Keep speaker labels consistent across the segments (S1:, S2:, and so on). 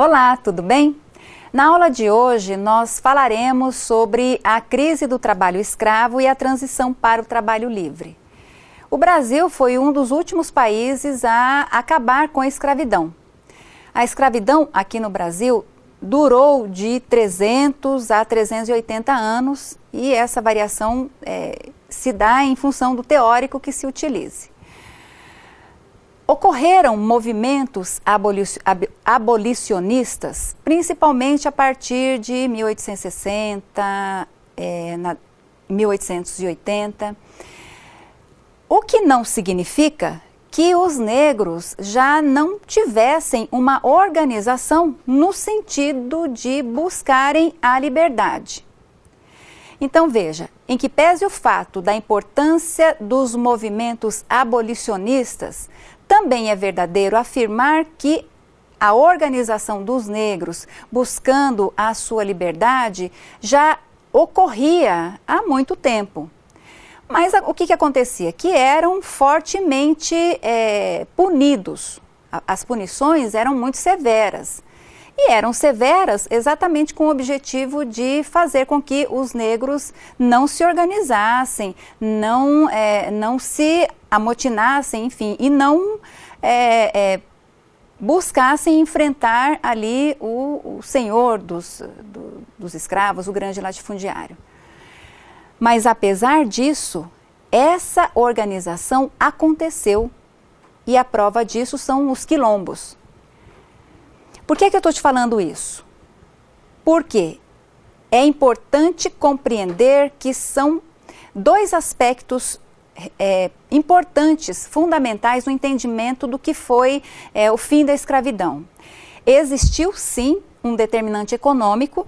S1: Olá, tudo bem? Na aula de hoje nós falaremos sobre a crise do trabalho escravo e a transição para o trabalho livre. O Brasil foi um dos últimos países a acabar com a escravidão. A escravidão aqui no Brasil durou de 300 a 380 anos e essa variação se dá em função do teórico que se utilize. Ocorreram movimentos abolicionistas, principalmente a partir de 1860, 1880, o que não significa que os negros já não tivessem uma organização no sentido de buscarem a liberdade. Então veja, em que pese o fato da importância dos movimentos abolicionistas, também é verdadeiro afirmar que a organização dos negros buscando a sua liberdade já ocorria há muito tempo. Mas o que acontecia? Que eram fortemente punidos. As punições eram muito severas. E eram severas exatamente com o objetivo de fazer com que os negros não se organizassem, não se amotinassem, enfim, e não buscassem enfrentar ali o senhor dos escravos, o grande latifundiário. Mas apesar disso, essa organização aconteceu e a prova disso são os quilombos. Por que eu estou te falando isso? Porque é importante compreender que são dois aspectos importantes, fundamentais no entendimento do que foi o fim da escravidão. Existiu sim um determinante econômico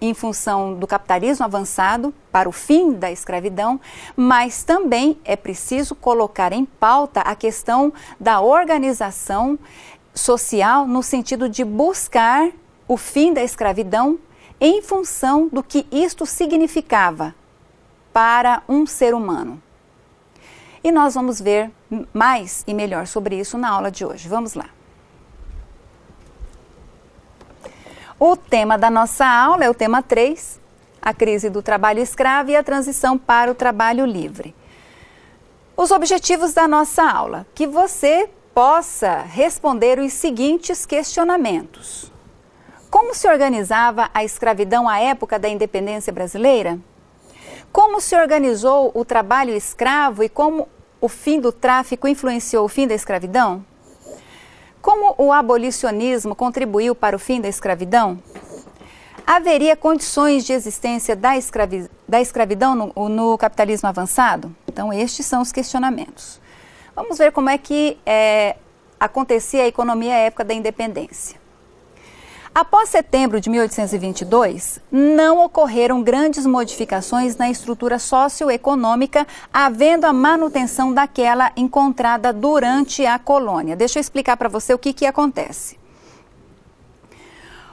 S1: em função do capitalismo avançado para o fim da escravidão, mas também é preciso colocar em pauta a questão da organização social no sentido de buscar o fim da escravidão em função do que isto significava para um ser humano. E nós vamos ver mais e melhor sobre isso na aula de hoje. Vamos lá. O tema da nossa aula é o tema 3, a crise do trabalho escravo e a transição para o trabalho livre. Os objetivos da nossa aula, que você possa responder os seguintes questionamentos. Como se organizava a escravidão à época da independência brasileira? Como se organizou o trabalho escravo e como o fim do tráfico influenciou o fim da escravidão? Como o abolicionismo contribuiu para o fim da escravidão? Haveria condições de existência da escravidão no capitalismo avançado? Então, estes são os questionamentos. Vamos ver como é que acontecia a economia à época da independência. Após setembro de 1822, não ocorreram grandes modificações na estrutura socioeconômica, havendo a manutenção daquela encontrada durante a colônia. Deixa eu explicar para você o que acontece.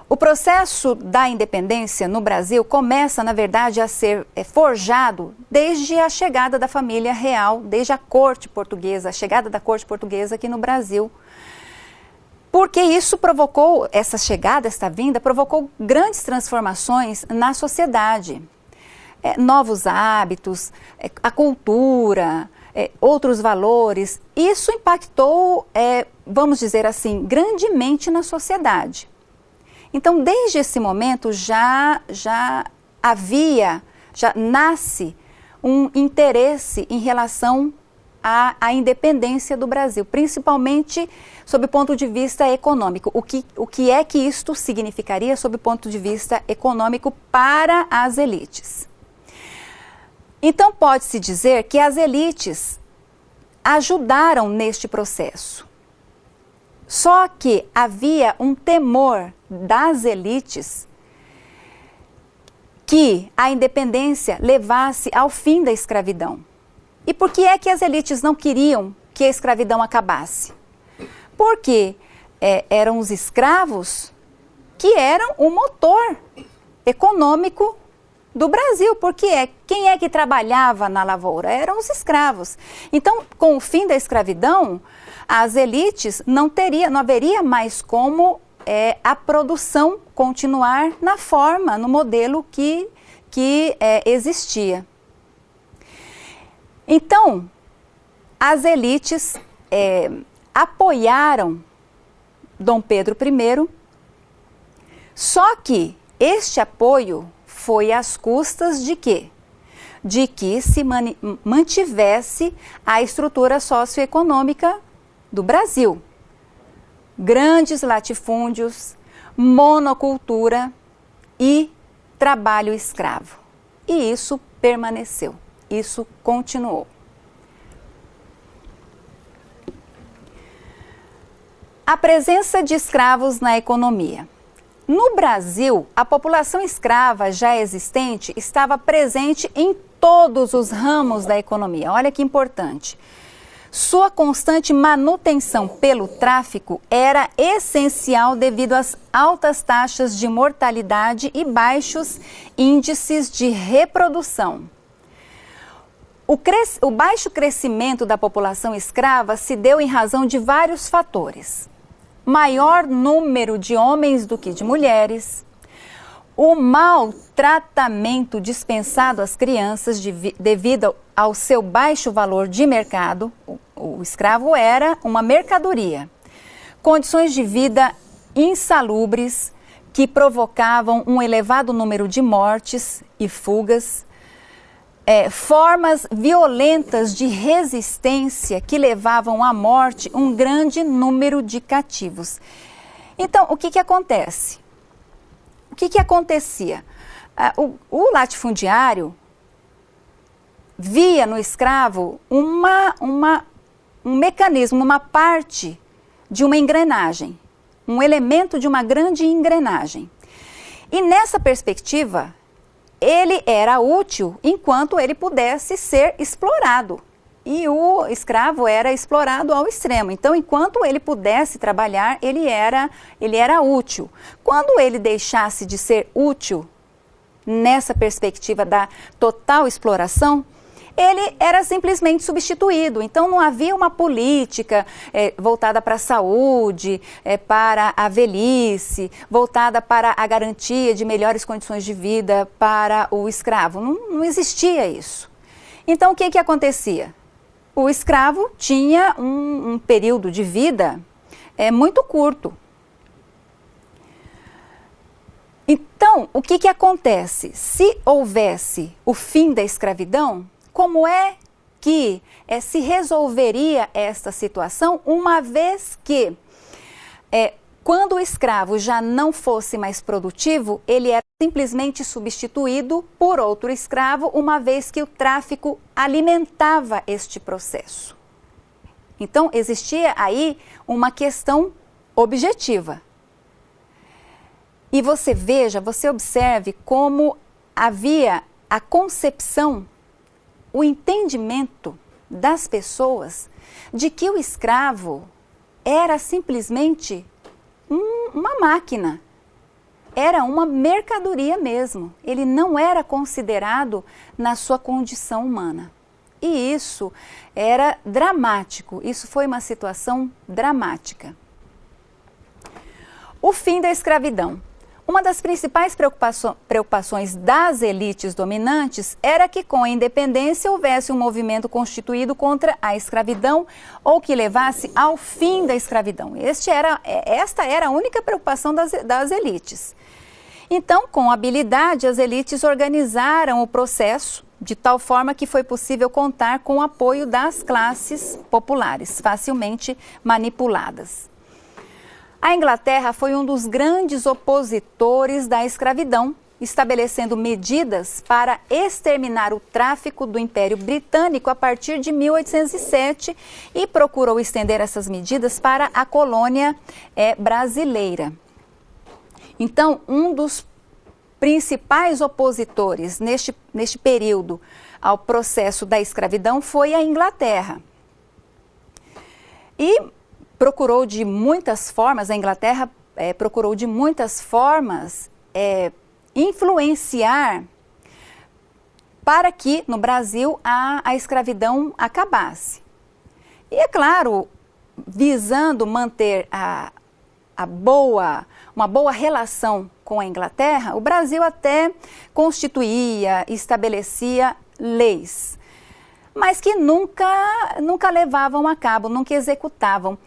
S1: O processo da independência no Brasil começa, na verdade, a ser forjado desde a chegada da família real, desde a corte portuguesa, a chegada da corte portuguesa aqui no Brasil. Porque isso provocou, essa chegada, esta vinda, provocou grandes transformações na sociedade. Novos hábitos, a cultura, outros valores. Isso impactou, vamos dizer assim, grandemente na sociedade. Então, desde esse momento, já nasce um interesse em relação à independência do Brasil, principalmente sob o ponto de vista econômico. O que é que isto significaria sob o ponto de vista econômico para as elites? Então, pode-se dizer que as elites ajudaram neste processo. Só que havia um temor das elites que a independência levasse ao fim da escravidão. E por que é que as elites não queriam que a escravidão acabasse? Porque eram os escravos que eram o motor econômico do Brasil, porque quem é que trabalhava na lavoura? Eram os escravos. Então, com o fim da escravidão, as elites não haveria mais como a produção continuar na forma, no modelo que existia. Então, as elites apoiaram Dom Pedro I, só que este apoio foi às custas de quê? De que se mantivesse a estrutura socioeconômica do Brasil. Grandes latifúndios, monocultura e trabalho escravo. E isso permaneceu, isso continuou. A presença de escravos na economia. No Brasil, a população escrava já existente estava presente em todos os ramos da economia. Olha que importante. Sua constante manutenção pelo tráfico era essencial devido às altas taxas de mortalidade e baixos índices de reprodução. O baixo crescimento da população escrava se deu em razão de vários fatores. Maior número de homens do que de mulheres, o mau tratamento dispensado às crianças devido ao seu baixo valor de mercado, o escravo era uma mercadoria, condições de vida insalubres que provocavam um elevado número de mortes e fugas, formas violentas de resistência que levavam à morte um grande número de cativos. Então, o que acontece? O que acontecia? O latifundiário via no escravo um mecanismo, uma parte de uma engrenagem, um elemento de uma grande engrenagem. E nessa perspectiva, ele era útil enquanto ele pudesse ser explorado. E o escravo era explorado ao extremo. Então, enquanto ele pudesse trabalhar, ele era útil. Quando ele deixasse de ser útil, nessa perspectiva da total exploração, ele era simplesmente substituído. Então, não havia uma política voltada para a saúde, para a velhice, voltada para a garantia de melhores condições de vida para o escravo. Não existia isso. Então, o que acontecia? O escravo tinha um período de vida muito curto. Então, o que acontece? Se houvesse o fim da escravidão, como é que se resolveria esta situação, uma vez que, quando o escravo já não fosse mais produtivo, ele era simplesmente substituído por outro escravo, uma vez que o tráfico alimentava este processo. Então, existia aí uma questão objetiva. E você observe como havia a concepção, o entendimento das pessoas de que o escravo era simplesmente uma máquina, era uma mercadoria mesmo. Ele não era considerado na sua condição humana. E isso era dramático, isso foi uma situação dramática. O fim da escravidão. Uma das principais preocupações das elites dominantes era que com a independência houvesse um movimento constituído contra a escravidão ou que levasse ao fim da escravidão. Esta era a única preocupação das elites. Então, com habilidade, as elites organizaram o processo de tal forma que foi possível contar com o apoio das classes populares, facilmente manipuladas. A Inglaterra foi um dos grandes opositores da escravidão, estabelecendo medidas para exterminar o tráfico do Império Britânico a partir de 1807 e procurou estender essas medidas para a colônia brasileira. Então, um dos principais opositores neste período ao processo da escravidão foi a Inglaterra. E procurou de muitas formas, a Inglaterra procurou de muitas formas influenciar para que no Brasil a escravidão acabasse. E é claro, visando manter a boa uma boa relação com a Inglaterra, o Brasil até constituía, estabelecia leis, mas que nunca levavam a cabo, nunca executavam.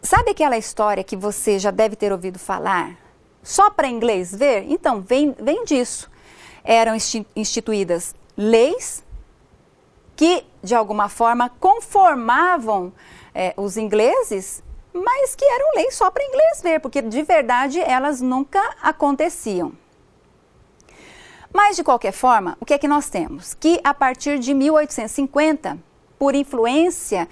S1: Sabe aquela história que você já deve ter ouvido falar? Só para inglês ver? Então, vem disso. Eram instituídas leis que, de alguma forma, conformavam os ingleses, mas que eram leis só para inglês ver, porque de verdade elas nunca aconteciam. Mas, de qualquer forma, o que é que nós temos? Que a partir de 1850, por influência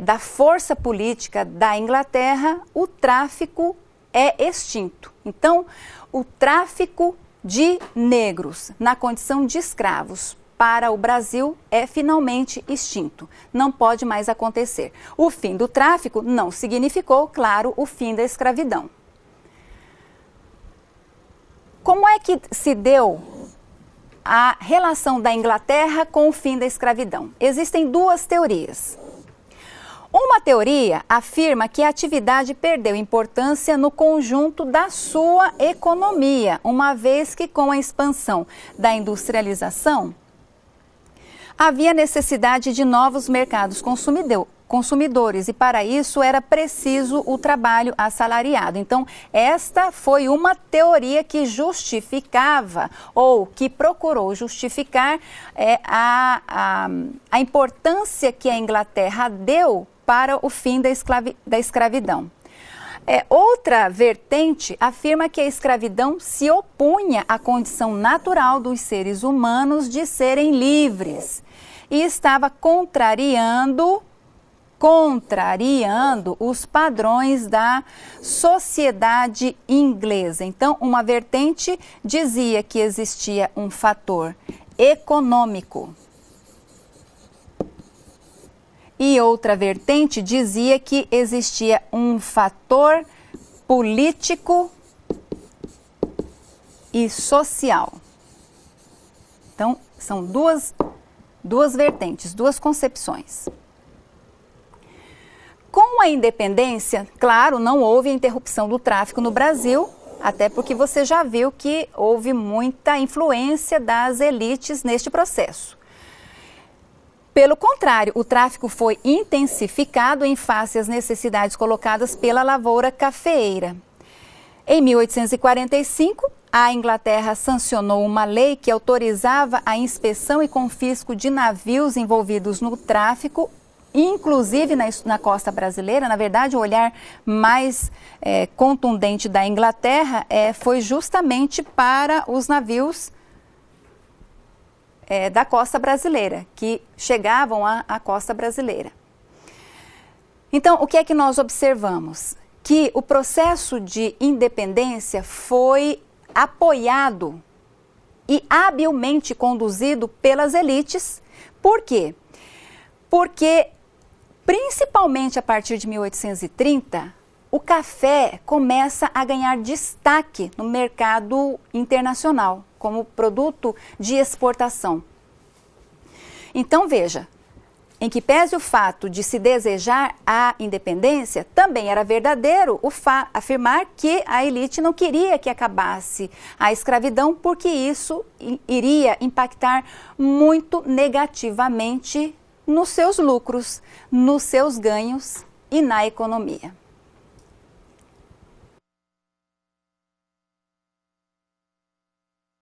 S1: da força política da Inglaterra, o tráfico é extinto. Então, o tráfico de negros na condição de escravos para o Brasil é finalmente extinto. Não pode mais acontecer. O fim do tráfico não significou, claro, o fim da escravidão. Como é que se deu a relação da Inglaterra com o fim da escravidão? Existem duas teorias. Uma teoria afirma que a atividade perdeu importância no conjunto da sua economia, uma vez que com a expansão da industrialização, havia necessidade de novos mercados consumidores e para isso era preciso o trabalho assalariado. Então, esta foi uma teoria que justificava ou que procurou justificar a importância que a Inglaterra deu para o fim da escravidão. Outra vertente afirma que a escravidão se opunha à condição natural dos seres humanos de serem livres e estava contrariando os padrões da sociedade inglesa. Então, uma vertente dizia que existia um fator econômico e outra vertente dizia que existia um fator político e social. Então, são duas vertentes, duas concepções. Com a independência, claro, não houve interrupção do tráfico no Brasil, até porque você já viu que houve muita influência das elites neste processo. Pelo contrário, o tráfico foi intensificado em face às necessidades colocadas pela lavoura cafeeira. Em 1845, a Inglaterra sancionou uma lei que autorizava a inspeção e confisco de navios envolvidos no tráfico, inclusive na costa brasileira. Na verdade, o olhar mais contundente da Inglaterra foi justamente para os navios da costa brasileira, que chegavam à costa brasileira. Então, o que é que nós observamos? Que o processo de independência foi apoiado e habilmente conduzido pelas elites. Por quê? Porque, principalmente a partir de 1830, o café começa a ganhar destaque no mercado internacional, como produto de exportação. Então, veja, em que pese o fato de se desejar a independência, também era verdadeiro afirmar que a elite não queria que acabasse a escravidão, porque isso iria impactar muito negativamente nos seus lucros, nos seus ganhos e na economia.